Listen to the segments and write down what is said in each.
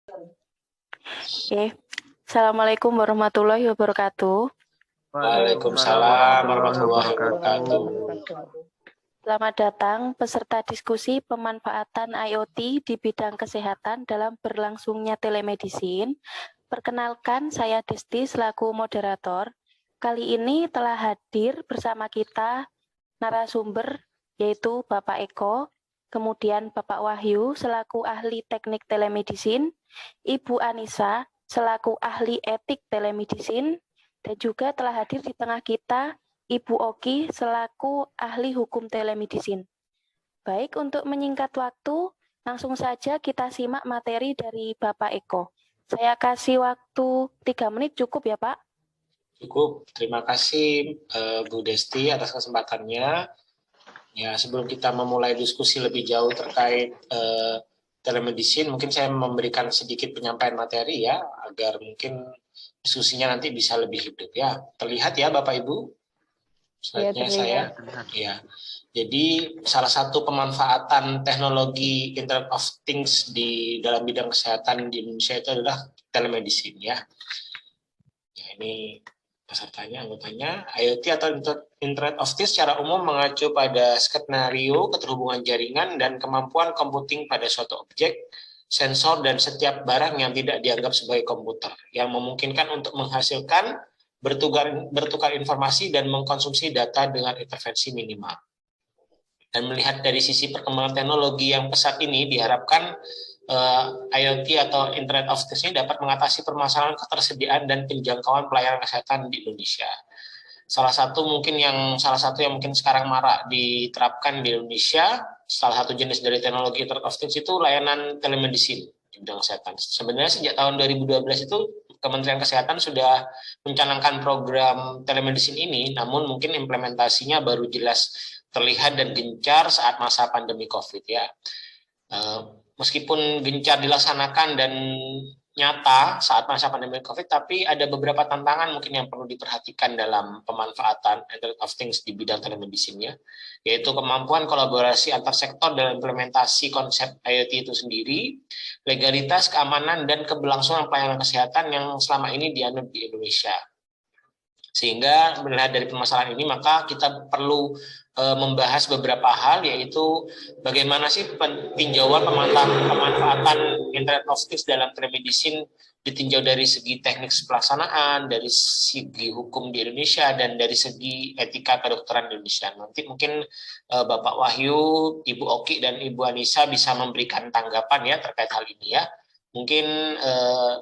Oke. Assalamualaikum warahmatullahi wabarakatuh. Waalaikumsalam warahmatullahi wabarakatuh. Selamat datang peserta diskusi pemanfaatan IoT di bidang kesehatan dalam berlangsungnya telemedicine. Perkenalkan, saya Desti selaku moderator. Kali ini telah hadir bersama kita narasumber yaitu Bapak Eko, kemudian Bapak Wahyu selaku ahli teknik telemedicine, Ibu Anissa selaku ahli etik telemedicine, dan juga telah hadir di tengah kita Ibu Oki selaku ahli hukum telemedicine. Baik, untuk menyingkat waktu, langsung saja kita simak materi dari Bapak Eko. Saya kasih waktu 3 menit, cukup ya Pak? Cukup. Terima kasih Bu Desti atas kesempatannya. Ya, sebelum kita memulai diskusi lebih jauh terkait telemedicine, mungkin saya memberikan sedikit penyampaian materi ya, agar mungkin diskusinya nanti bisa lebih hidup ya. Terlihat ya Bapak Ibu? Slide-nya saya. Ya. Jadi salah satu pemanfaatan teknologi Internet of Things di dalam bidang kesehatan di Indonesia itu adalah telemedicine ya. Ya, ini pesertanya, anggotanya. IoT atau Internet of Things secara umum mengacu pada skenario keterhubungan jaringan dan kemampuan computing pada suatu objek, sensor, dan setiap barang yang tidak dianggap sebagai komputer, yang memungkinkan untuk menghasilkan, bertukar informasi, dan mengkonsumsi data dengan intervensi minimal. Dan melihat dari sisi perkembangan teknologi yang pesat ini, diharapkan IoT atau Internet of Things ini dapat mengatasi permasalahan ketersediaan dan penjangkauan pelayanan kesehatan di Indonesia. Salah satu yang mungkin sekarang marak diterapkan di Indonesia, salah satu jenis dari teknologi Internet of Things itu layanan telemedicine di bidang kesehatan. Sebenarnya sejak tahun 2012 itu Kementerian Kesehatan sudah mencanangkan program telemedicine ini, namun mungkin implementasinya baru jelas terlihat dan gencar saat masa pandemi COVID ya. Meskipun gencar dilaksanakan dan nyata saat masa pandemi COVID, tapi ada beberapa tantangan mungkin yang perlu diperhatikan dalam pemanfaatan Internet of Things di bidang telemedicine-nya, yaitu kemampuan kolaborasi antar sektor dalam implementasi konsep IoT itu sendiri, legalitas, keamanan, dan keberlangsungan pelayanan kesehatan yang selama ini dianut di Indonesia. Sehingga melihat dari permasalahan ini, maka kita perlu membahas beberapa hal, yaitu bagaimana sih tinjauan pemanfaatan Internet of Things dalam telemedicine ditinjau dari segi teknik pelaksanaan, dari segi hukum di Indonesia, dan dari segi etika kedokteran di Indonesia. Nanti mungkin Bapak Wahyu, Ibu Oki, dan Ibu Anissa bisa memberikan tanggapan ya terkait hal ini ya. Mungkin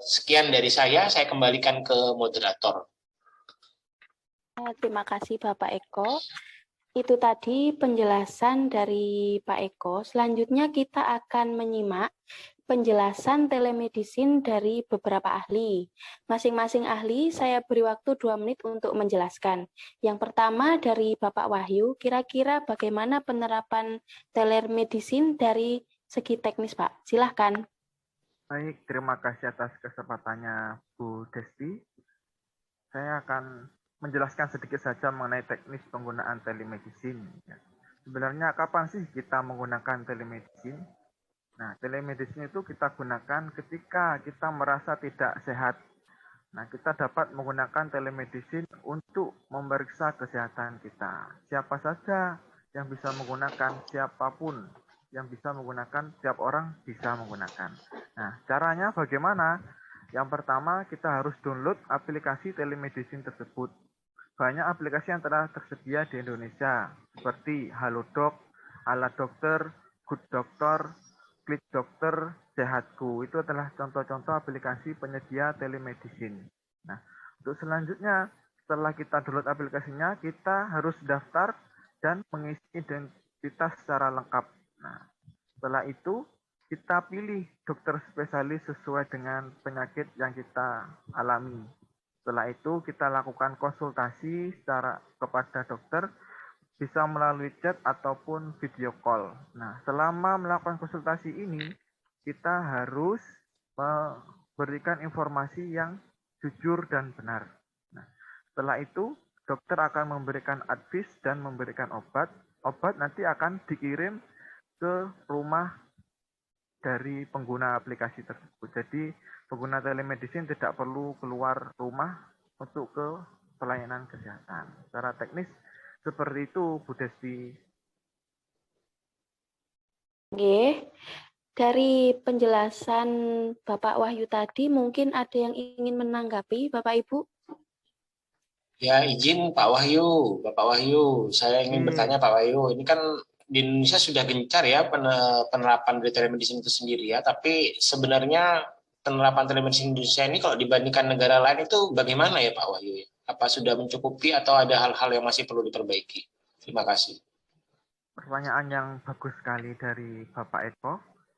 sekian dari saya kembalikan ke moderator. Terima kasih Bapak Eko. Itu tadi penjelasan dari Pak Eko. Selanjutnya kita akan menyimak penjelasan telemedicine dari beberapa ahli. Masing-masing ahli saya beri waktu 2 menit untuk menjelaskan. Yang pertama dari Bapak Wahyu, kira-kira bagaimana penerapan telemedicine dari segi teknis, Pak? Silahkan. Baik, terima kasih atas kesempatannya Bu Desti. Saya akan menjelaskan sedikit saja mengenai teknis penggunaan telemedicine. Sebenarnya kapan sih kita menggunakan telemedicine? Nah, telemedicine itu kita gunakan ketika kita merasa tidak sehat. Nah, kita dapat menggunakan telemedicine untuk memeriksa kesehatan kita. Siapa saja yang bisa menggunakan, siapapun yang bisa menggunakan, setiap orang bisa menggunakan. Nah, caranya bagaimana? Yang pertama, kita harus download aplikasi telemedicine tersebut. Banyak aplikasi yang telah tersedia di Indonesia, seperti Halodoc, Ala Dokter, Good Doctor, Klik Dokter, Sehatku. Itu adalah contoh-contoh aplikasi penyedia telemedicine. Nah, untuk selanjutnya, setelah kita download aplikasinya, kita harus daftar dan mengisi identitas secara lengkap. Nah, setelah itu, kita pilih dokter spesialis sesuai dengan penyakit yang kita alami. Setelah itu kita lakukan konsultasi secara kepada dokter, bisa melalui chat ataupun video call. Nah, selama melakukan konsultasi ini, kita harus memberikan informasi yang jujur dan benar. Nah, setelah itu dokter akan memberikan advice dan memberikan obat. Obat nanti akan dikirim ke rumah dari pengguna aplikasi tersebut. Jadi pengguna telemedicine tidak perlu keluar rumah untuk ke pelayanan kesehatan. Secara teknis seperti itu, Bu Desti. Nggih. Dari penjelasan Bapak Wahyu tadi, mungkin ada yang ingin menanggapi, Bapak Ibu? Ya, izin Pak Wahyu, Bapak Wahyu, saya ingin bertanya Pak Wahyu, ini kan di Indonesia sudah gencar ya penerapan dari telemedicine itu sendiri ya, tapi sebenarnya penerapan telemedicine di Indonesia ini kalau dibandingkan negara lain itu bagaimana ya Pak Wahyu? Apa sudah mencukupi atau ada hal-hal yang masih perlu diperbaiki? Terima kasih. Pertanyaan yang bagus sekali dari Bapak Eko.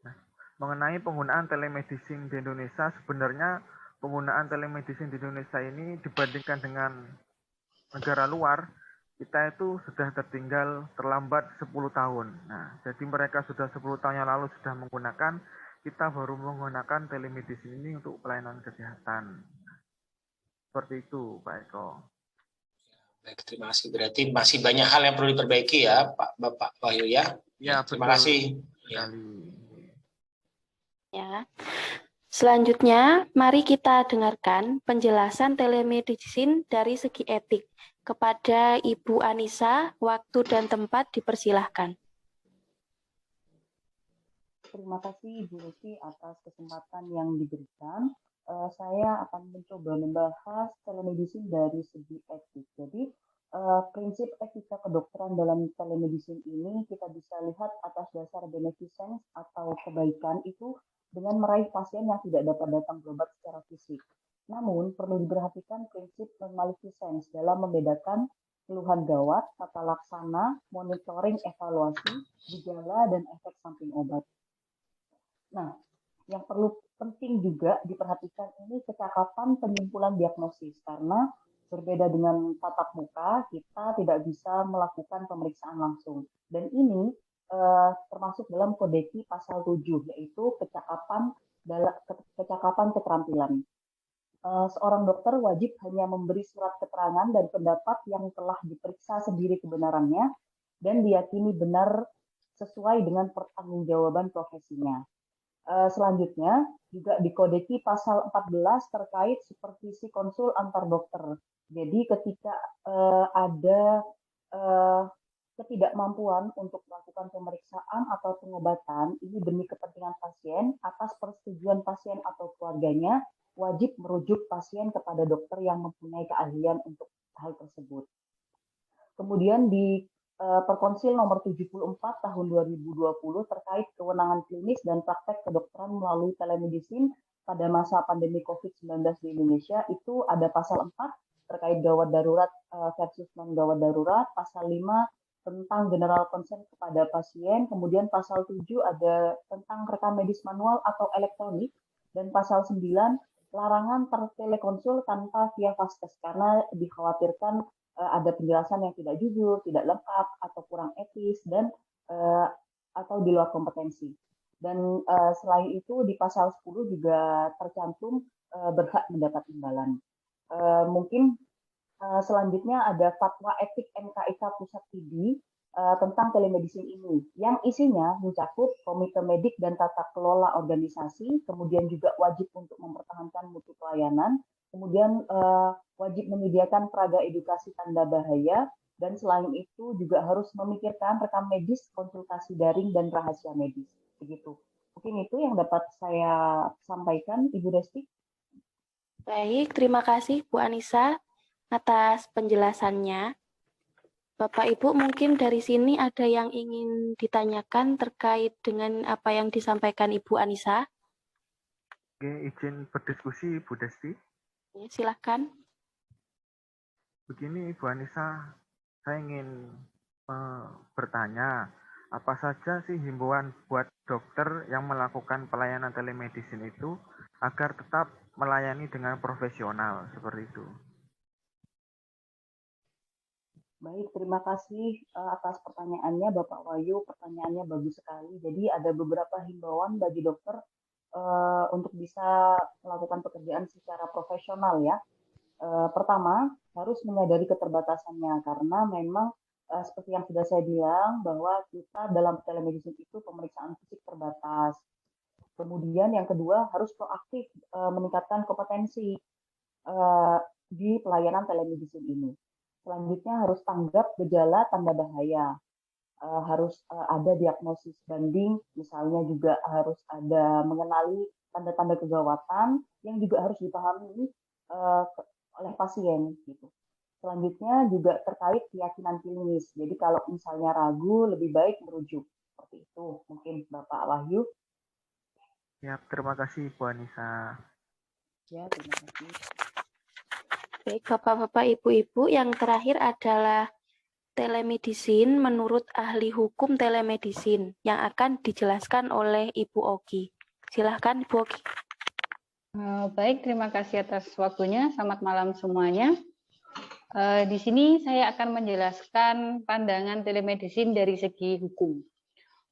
Nah, mengenai penggunaan telemedicine di Indonesia, sebenarnya penggunaan telemedicine di Indonesia ini dibandingkan dengan negara luar, kita itu sudah tertinggal terlambat 10 tahun. Nah, jadi mereka sudah 10 tahun yang lalu sudah menggunakan, kita baru menggunakan telemedicine ini untuk pelayanan kesehatan. Seperti itu, Pak Eko. Baik, terima kasih. Berarti masih banyak hal yang perlu diperbaiki ya, Pak Bapak Wahyu ya. Ya, Terima kasih. Sekali. Ya. Selanjutnya, mari kita dengarkan penjelasan telemedicine dari segi etik. Kepada Ibu Anissa, waktu dan tempat dipersilahkan. Terima kasih Ibu Lucy atas kesempatan yang diberikan. Saya akan mencoba membahas telemedicine dari segi etik. Jadi, prinsip etika kedokteran dalam telemedicine ini kita bisa lihat atas dasar beneficence atau kebaikan itu dengan meraih pasien yang tidak dapat datang berobat secara fisik. Namun, perlu diperhatikan prinsip non-maleficence dalam membedakan keluhan gawat, tata laksana, monitoring, evaluasi, gejala, dan efek samping obat. Nah, yang perlu penting juga diperhatikan ini kecakapan penyimpulan diagnosis, karena berbeda dengan tatap muka, kita tidak bisa melakukan pemeriksaan langsung. Dan ini termasuk dalam Kodeki pasal 7, yaitu kecakapan keterampilan. Seorang dokter wajib hanya memberi surat keterangan dan pendapat yang telah diperiksa sendiri kebenarannya dan diyakini benar sesuai dengan pertanggungjawaban profesinya. Selanjutnya juga dikodeki pasal 14 terkait supervisi konsul antar dokter. Jadi ketika ada ketidakmampuan untuk melakukan pemeriksaan atau pengobatan ini demi kepentingan pasien atas persetujuan pasien atau keluarganya, wajib merujuk pasien kepada dokter yang mempunyai keahlian untuk hal tersebut. Kemudian di Perkonsil nomor 74 tahun 2020 terkait kewenangan klinis dan praktek kedokteran melalui telemedicine pada masa pandemi COVID-19 di Indonesia itu ada pasal 4 terkait gawat darurat versus non-gawat darurat, pasal 5 tentang general consent kepada pasien, kemudian pasal 7 ada tentang rekam medis manual atau elektronik, dan pasal 9 larangan telekonsul tanpa via vaskes karena dikhawatirkan ada penjelasan yang tidak jujur, tidak lengkap, atau kurang etis, dan atau di luar kompetensi. Dan selain itu di pasal 10 juga tercantum berhak mendapat imbalan. Mungkin selanjutnya ada fatwa etik MKIK Pusat ID tentang telemedicine ini, yang isinya mencakup komite medik dan tata kelola organisasi, kemudian juga wajib untuk mempertahankan mutu pelayanan, kemudian wajib menyediakan peraga edukasi tanda bahaya, dan selain itu juga harus memikirkan rekam medis, konsultasi daring, dan rahasia medis. Begitu. Mungkin itu yang dapat saya sampaikan, Ibu Desti. Baik, terima kasih Bu Anissa atas penjelasannya. Bapak Ibu, mungkin dari sini ada yang ingin ditanyakan terkait dengan apa yang disampaikan Ibu Anissa. Oke, izin berdiskusi Bu Desti. Ya, silakan. Begini Bu Anissa, saya ingin bertanya, apa saja sih himbauan buat dokter yang melakukan pelayanan telemedicine itu agar tetap melayani dengan profesional seperti itu? Baik, terima kasih atas pertanyaannya Bapak Wahyu. Pertanyaannya bagus sekali. Jadi ada beberapa himbauan bagi dokter untuk bisa melakukan pekerjaan secara profesional ya. Pertama, harus menyadari keterbatasannya karena memang seperti yang sudah saya bilang bahwa kita dalam telemedicine itu pemeriksaan fisik terbatas. Kemudian yang kedua harus proaktif meningkatkan kompetensi di pelayanan telemedicine ini. Selanjutnya harus tanggap gejala tanda bahaya, harus ada diagnosis banding, misalnya juga harus ada mengenali tanda-tanda kegawatan yang juga harus dipahami oleh pasien gitu. Selanjutnya juga terkait keyakinan klinis. Jadi kalau misalnya ragu, lebih baik merujuk. Seperti itu. Mungkin Bapak Wahyu. Ya, terima kasih Bu Anissa. Ya, terima kasih. Baik, Bapak-Bapak, Ibu-Ibu, yang terakhir adalah telemedicine menurut ahli hukum telemedicine yang akan dijelaskan oleh Ibu Ogi. Silahkan Ibu Ogi. Baik, terima kasih atas waktunya. Selamat malam semuanya. Di sini saya akan menjelaskan pandangan telemedicine dari segi hukum.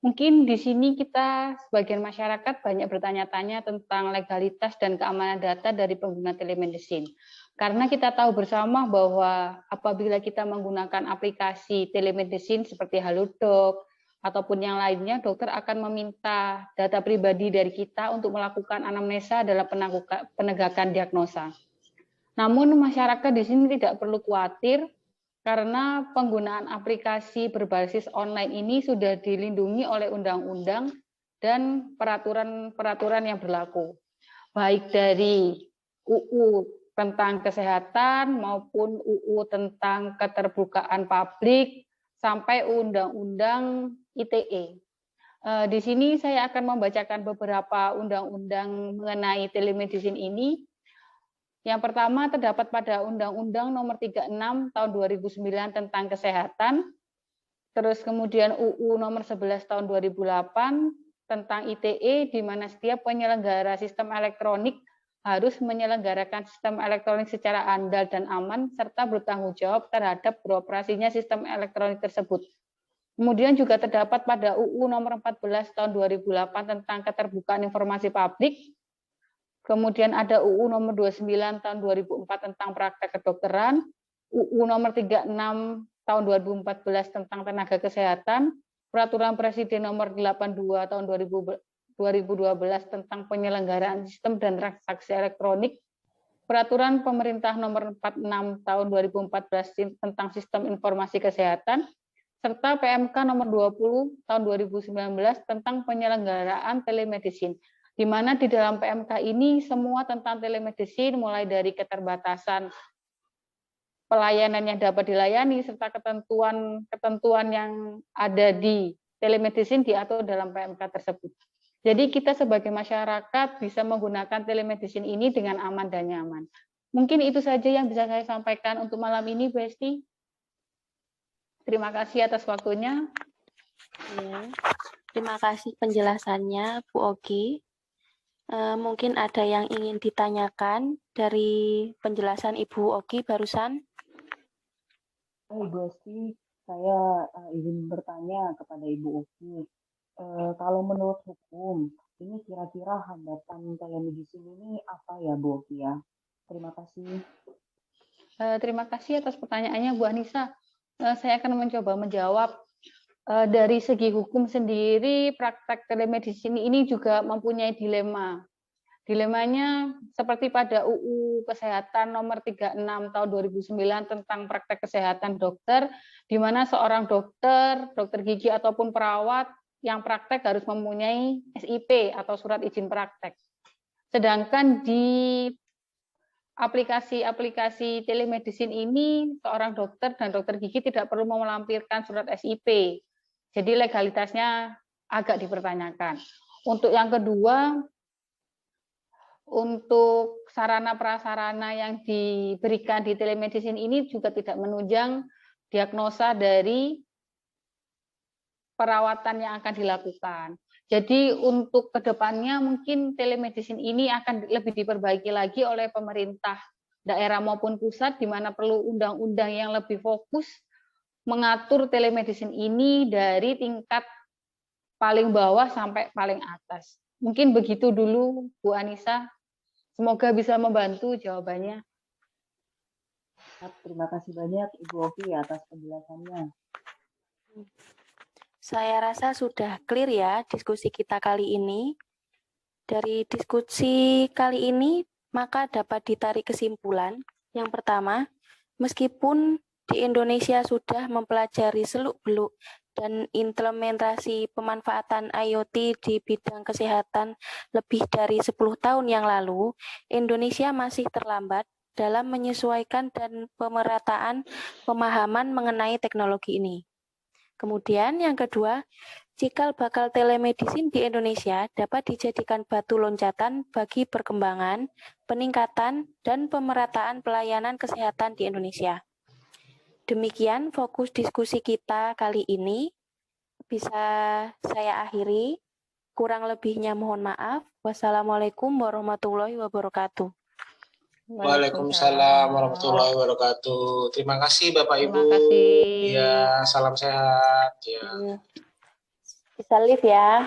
Mungkin di sini kita sebagian masyarakat banyak bertanya-tanya tentang legalitas dan keamanan data dari pengguna telemedicine. Karena kita tahu bersama bahwa apabila kita menggunakan aplikasi telemedicine seperti Halodoc ataupun yang lainnya, dokter akan meminta data pribadi dari kita untuk melakukan anamnesa dalam penegakan diagnosa. Namun masyarakat di sini tidak perlu khawatir karena penggunaan aplikasi berbasis online ini sudah dilindungi oleh undang-undang dan peraturan-peraturan yang berlaku, baik dari UU tentang kesehatan maupun UU tentang keterbukaan publik sampai undang-undang ITE. Di sini saya akan membacakan beberapa undang-undang mengenai telemedicine ini. Yang pertama terdapat pada Undang-Undang Nomor 36 Tahun 2009 tentang Kesehatan, terus kemudian UU Nomor 11 Tahun 2008 tentang ITE, di mana setiap penyelenggara sistem elektronik harus menyelenggarakan sistem elektronik secara andal dan aman, serta bertanggung jawab terhadap beroperasinya sistem elektronik tersebut. Kemudian juga terdapat pada UU Nomor 14 Tahun 2008 tentang Keterbukaan Informasi Publik. Kemudian ada UU Nomor 29 Tahun 2004 tentang Praktek Kedokteran, UU Nomor 36 Tahun 2014 tentang Tenaga Kesehatan, Peraturan Presiden Nomor 82 Tahun 2012 tentang Penyelenggaraan Sistem dan Transaksi Elektronik, Peraturan Pemerintah Nomor 46 Tahun 2014 tentang Sistem Informasi Kesehatan, serta PMK Nomor 20 Tahun 2019 tentang Penyelenggaraan Telemedicine, di mana di dalam PMK ini semua tentang telemedicine, mulai dari keterbatasan pelayanan yang dapat dilayani, serta ketentuan yang ada di telemedicine diatur dalam PMK tersebut. Jadi kita sebagai masyarakat bisa menggunakan telemedicine ini dengan aman dan nyaman. Mungkin itu saja yang bisa saya sampaikan untuk malam ini, Bu Esti. Terima kasih atas waktunya. Ya, terima kasih penjelasannya, Bu Ogi. Mungkin ada yang ingin ditanyakan dari penjelasan Ibu Ogi barusan. Ibu Esti, saya izin bertanya kepada Ibu Ogi. Kalau menurut hukum, ini kira-kira hambatan telemedicine ini apa ya, Bu Ogi ya? Terima kasih. Terima kasih atas pertanyaannya, Bu Anissa. Saya akan mencoba menjawab. Dari segi hukum sendiri, praktek telemedicine ini juga mempunyai dilema. Dilemanya seperti pada UU Kesehatan Nomor 36 Tahun 2009 tentang praktek kesehatan dokter, di mana seorang dokter gigi ataupun perawat yang praktek harus mempunyai SIP atau surat izin praktek. Sedangkan di aplikasi telemedicine ini, seorang dokter dan dokter gigi tidak perlu melampirkan surat SIP. Jadi legalitasnya agak dipertanyakan. Untuk yang kedua, untuk sarana prasarana yang diberikan di telemedicine ini juga tidak menunjang diagnosa dari perawatan yang akan dilakukan. Jadi untuk kedepannya mungkin telemedicine ini akan lebih diperbaiki lagi oleh pemerintah daerah maupun pusat, di mana perlu undang-undang yang lebih fokus mengatur telemedicine ini dari tingkat paling bawah sampai paling atas. Mungkin begitu dulu, Bu Anissa. Semoga bisa membantu jawabannya. Terima kasih banyak Ibu Ogi atas penjelasannya. Saya rasa sudah clear ya diskusi kita kali ini. Dari diskusi kali ini, maka dapat ditarik kesimpulan. Yang pertama, meskipun di Indonesia sudah mempelajari seluk-beluk dan implementasi pemanfaatan IoT di bidang kesehatan lebih dari 10 tahun yang lalu, Indonesia masih terlambat dalam menyesuaikan dan pemerataan pemahaman mengenai teknologi ini. Kemudian yang kedua, cikal bakal telemedicine di Indonesia dapat dijadikan batu loncatan bagi perkembangan, peningkatan, dan pemerataan pelayanan kesehatan di Indonesia. Demikian fokus diskusi kita kali ini. Bisa saya akhiri. Kurang lebihnya mohon maaf. Wassalamualaikum warahmatullahi wabarakatuh. Waalaikumsalam warahmatullahi wabarakatuh. Terima kasih Bapak Ibu. Terima kasih. Ya, salam sehat. Ya. Bisa live ya.